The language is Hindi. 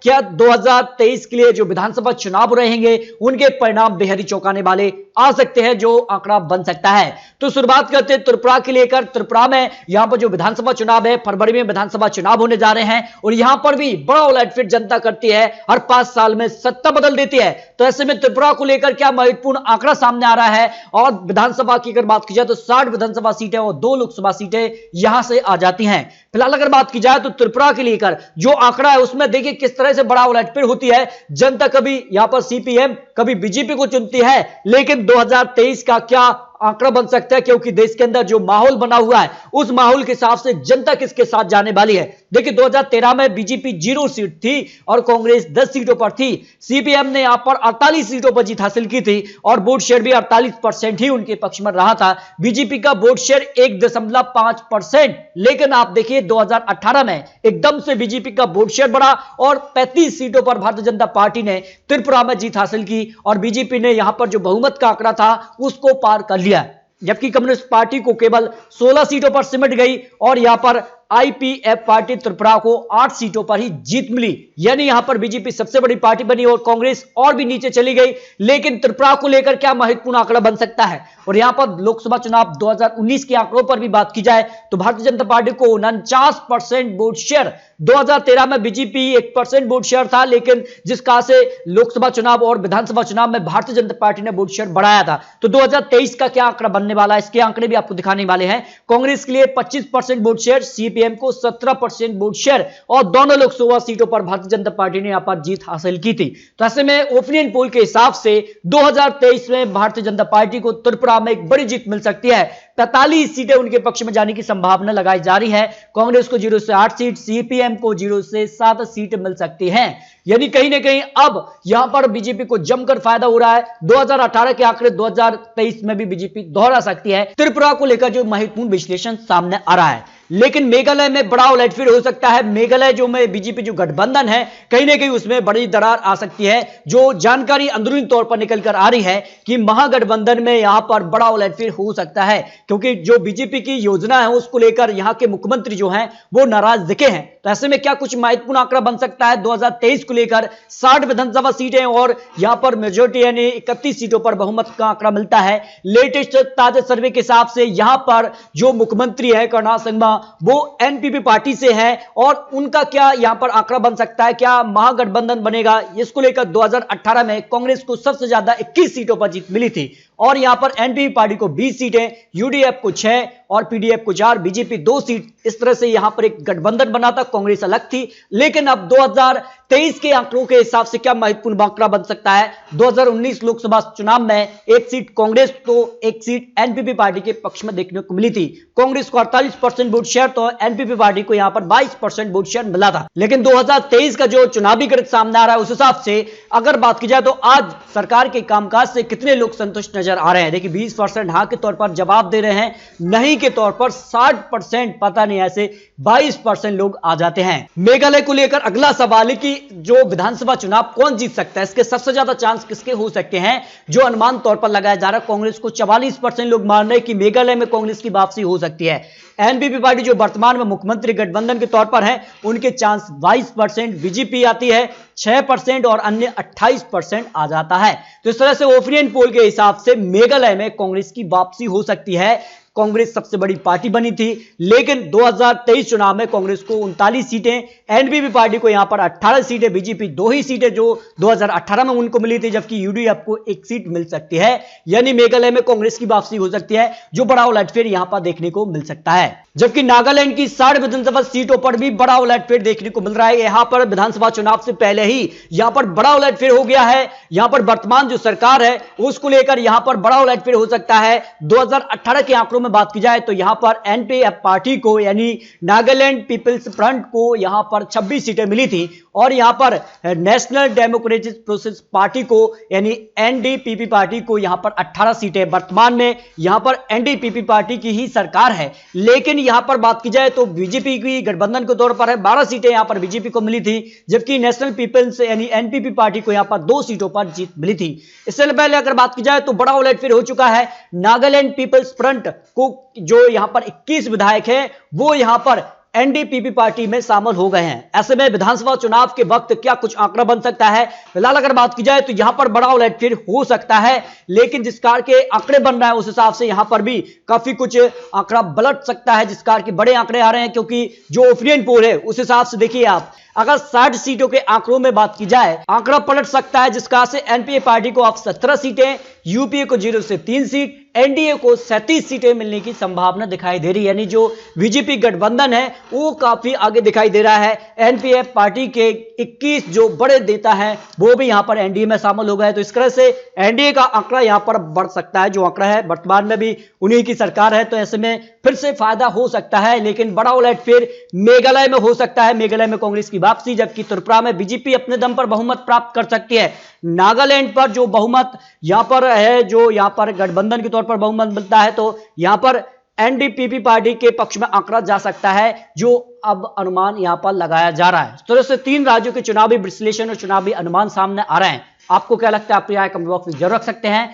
क्या 2023 के लिए जो विधानसभा चुनाव रहेंगे उनके परिणाम बेहद ही चौंकाने वाले आ सकते हैं, जो आंकड़ा बन सकता है। तो शुरुआत करते हैं त्रिपुरा के लेकर। त्रिपुरा में यहां पर जो विधानसभा चुनाव है, फरवरी में विधानसभा चुनाव होने जा रहे हैं और यहां पर भी बड़ा उलटफेर जनता करती है, हर 5 साल में सत्ता बदल देती है। तो ऐसे में त्रिपुरा को लेकर क्या महत्वपूर्ण आंकड़ा सामने आ रहा है। और विधानसभा की अगर बात की जाए तो 60 विधानसभा सीटें और 2 लोकसभा सीटें यहां से आ जाती हैं। फिलहाल अगर बात की जाए तो त्रिपुरा के लेकर जो आंकड़ा है उसमें देखिए किस तरह से बड़ा उलटफेर होती है। जनता कभी यहां पर सीपीएम कभी बीजेपी को चुनती है, लेकिन 2023 का क्या आंकड़ा बन सकता है, क्योंकि देश के अंदर जो माहौल बना हुआ है उस माहौल के हिसाब से जनता किसके साथ जाने वाली है। देखिए 2013 में बीजेपी 0 सीट थी और कांग्रेस 10 सीटों पर थी। सीपीएम ने यहां पर 48 सीटों पर जीत हासिल की थी और वोट शेयर भी 48% ही उनके पक्ष में रहा था। बीजेपी का वोट शेयर 1.5%, लेकिन आप देखिए 2018 में एकदम से बीजेपी का वोट शेयर बढ़ा और 35 सीटों पर भारतीय जनता पार्टी ने त्रिपुरा में जीत हासिल की और बीजेपी ने यहां पर जो बहुमत का आंकड़ा था उसको पार कर लिया, जबकि कम्युनिस्ट पार्टी को केवल 16 सीटों पर सिमट गई और यहां पर आईपीएफ पार्टी त्रिपुरा को 8 सीटों पर ही जीत मिली। यानी यहां पर बीजेपी सबसे बड़ी पार्टी बनी और कांग्रेस और भी नीचे चली गई। लेकिन त्रिपुरा को लेकर क्या महत्वपूर्ण आंकड़ा बन सकता है। और यहां पर लोकसभा चुनाव 2019 के आंकड़ों पर भी बात की जाए तो भारतीय जनता पार्टी को 49% वोट शेयर, 2013 में बीजेपी 1% वोट शेयर था, लेकिन जिस कहा से लोकसभा चुनाव और विधानसभा चुनाव में भारतीय जनता पार्टी ने वोट शेयर बढ़ाया था। तो 2023 का क्या आंकड़ा बनने वाला है, इसके आंकड़े भी आपको दिखाने वाले हैं। कांग्रेस के लिए 25% वोट शेयर, सीपीएम को 17% वोट शेयर और दोनों लोकसभा सीटों पर भारतीय जनता पार्टी ने यहां पर जीत हासिल की थी। तो ऐसे में ओपिनियन पोल के हिसाब से 2023 में भारतीय जनता पार्टी को त्रिपुरा में एक बड़ी जीत मिल सकती है। 45 सीटें उनके पक्ष में जाने की संभावना लगाई जा रही है। कांग्रेस को 0 से 8 सीट, सीपीएम को 0 से 7 सीट मिल सकती हैं। यानी कहीं ना कहीं अब यहां पर बीजेपी को जमकर फायदा हो रहा है। 2018 के आंकड़े 2023 में भी बीजेपी दोहरा सकती है। त्रिपुरा को लेकर जो महत्वपूर्ण विश्लेषण सामने आ रहा है, लेकिन मेघालय में बड़ा उलटफेर हो सकता है। मेघालय जो में बीजेपी जो गठबंधन है, कहीं ना कहीं उसमें बड़ी दरार आ सकती है। जो जानकारी अंदरूनी तौर पर निकलकर आ रही है कि महागठबंधन में यहां पर बड़ा उलटफेर हो सकता है, क्योंकि जो बीजेपी की योजना है उसको लेकर यहां के मुख्यमंत्री जो हैं वो नाराज दिखे हैं। तो ऐसे में क्या कुछ महत्वपूर्ण आंकड़ा बन सकता है 2023 को लेकर। 60 विधानसभा सीटें और यहां पर मेजोरिटी यानी 31 सीटों पर बहुमत का आंकड़ा मिलता है। लेटेस्ट ताजा सर्वे के हिसाब से यहां पर जो मुख्यमंत्री है कर्नाल संगमा, वो एनपीपी पार्टी से है और उनका क्या यहां पर आंकड़ा बन सकता है, क्या महागठबंधन बनेगा। इसको लेकर 2018 में कांग्रेस को सबसे ज्यादा 21 सीटों पर जीत मिली थी और यहां पर एनपीपी पार्टी को 20 सीटें, यूडीएफ को 6 और पीडीएफ को 4, बीजेपी 2 सीट। इस तरह से यहां पर एक गठबंधन बना था, कांग्रेस अलग थी। लेकिन अब 2023 के आंकड़ों के हिसाब से क्या महत्वपूर्ण आंकड़ा बन सकता है। 2019 लोकसभा चुनाव में 1 सीट कांग्रेस तो 1 सीट एनपीपी पार्टी के पक्ष में देखने को मिली थी। कांग्रेस को 48% वोट शेयर तो एनपीपी पार्टी को यहां पर 22% वोट शेयर मिला था। लेकिन 2023 का जो चुनावी गणित सामने आ रहा है उस हिसाब से अगर बात की जाए तो आज सरकार के कामकाज से कितने लोग संतुष्ट नजर आ रहे हैं। देखिए 20% हां के तौर पर जवाब दे रहे हैं, नहीं के तौर पर 60%, पता नहीं ऐसे 22% लोग आ जाते हैं। मेघालय को लेकर अगला सवाल है कि जो विधानसभा चुनाव कौन जीत सकता है, इसके सबसे ज्यादा चांस किसके हो सकते हैं। जो अनुमान तौर पर लगाया जा रहा है, कांग्रेस को 44% लोग मान रहे हैं कि मेघालय में कांग्रेस की वापसी हो सकती है। एनपीपी पार्टी जो वर्तमान में मुख्यमंत्री गठबंधन के तौर पर है, उनके चांस 22%, बीजेपी आती है 6% और अन्य 28% आ जाता है। तो इस तरह से ओपिनियन पोल के हिसाब से मेघालय में कांग्रेस की वापसी हो सकती है। कांग्रेस सबसे बड़ी पार्टी बनी थी, लेकिन 2023 चुनाव में कांग्रेस को 39 सीटें, एनपीपी पार्टी को यहां पर 18 सीटें, बीजेपी 2 ही सीटें जो 2018 में उनको मिली थी, जबकि यूडीएफ को 1 सीट मिल सकती है। यानी मेघालय में कांग्रेस की वापसी हो सकती है, जो बड़ा उलटफेर यहां पर देखने को मिल सकता है। जबकि नागालैंड की 60 विधानसभा सीटों पर भी बड़ा उलटफेर देखने को मिल रहा है। यहां पर विधानसभा चुनाव से पहले ही यहां पर बड़ा उलटफेर हो गया है। यहां पर वर्तमान जो सरकार है उसको लेकर यहां पर बड़ा उलटफेर हो सकता है। 2018 के आंकड़ों में बात की जाए तो यहां पर एनपीएफ पार्टी को यानी नागालैंड पीपल्स फ्रंट को यहां पर 26 सीटें मिली थी और यहां पर नेशनल डेमोक्रेटिक प्रोसेस पार्टी को यानी एनडीपीपी पार्टी को यहां पर 18 सीटें। वर्तमान में यहां पर एनडीपीपी पार्टी की ही सरकार है, लेकिन यहां पर बात की जाए तो बीजेपी की गठबंधन के तौर पर है, 12 सीटें यहां पर बीजेपी को मिली थी, जबकि नेशनल पीपल्स यानी एनपीपी पार्टी को यहां पर 2 सीटों पर जीत मिली थी। इससे पहले अगर बात की जाए तो बड़ा उलटफेर हो चुका है। नागालैंड पीपल्स फ्रंट को जो यहां पर 21 विधायक है वो यहां पर एनडीपीपी पार्टी में शामिल हो गए हैं। ऐसे में विधानसभा चुनाव के वक्त क्या कुछ आंकड़ा बन सकता है? फिलहाल अगर बात की जाए तो यहां पर बड़ा उलटफेर हो सकता है, लेकिन जिस कार के आंकड़े बन रहे हैं उस हिसाब से यहां पर भी काफी कुछ आंकड़ा पलट सकता है, जिस कार के बड़े आंकड़े आ रहे हैं, क्योंकि जो ओपिनियन पोल है उस हिसाब से देखिए आप, अगर 60 सीटों के आंकड़ों में बात की जाए, आंकड़ा पलट सकता है, जिसका से एनपीए पार्टी को अब 17 सीटें, यूपीए को 0 से 3 सीट, एनडीए को 37 सीटें मिलने की संभावना दिखाई दे रही है। यानी जो बीजेपी गठबंधन है वो काफी आगे दिखाई दे रहा है। एनपीए पार्टी के 21 जो बड़े नेता हैं वो भी यहां पर एनडीए में शामिल हो गए, तो इस तरह से एनडीए का आंकड़ा यहां पर बढ़ सकता है। जो आंकड़ा है वर्तमान में भी उन्हीं की सरकार है, तो ऐसे में फिर से फायदा हो सकता है, लेकिन बड़ा उलटफेर मेघालय में हो सकता है। मेघालय में कांग्रेस की वापसी, जबकि त्रिपुरा में बीजेपी अपने दम पर बहुमत प्राप्त कर सकती है। नागालैंड पर जो बहुमत यहां पर है, जो यहां पर गठबंधन के तौर पर बहुमत मिलता है, तो यहां पर एनडीपीपी पार्टी के पक्ष में आंकड़ा जा सकता है, जो अब अनुमान यहां पर लगाया जा रहा है। तो इससे 3 राज्यों के चुनावी विश्लेषण और चुनावी अनुमान सामने आ रहे हैं। आपको क्या लगता है? आप राय कमेंट बॉक्स में जरूर रख सकते हैं।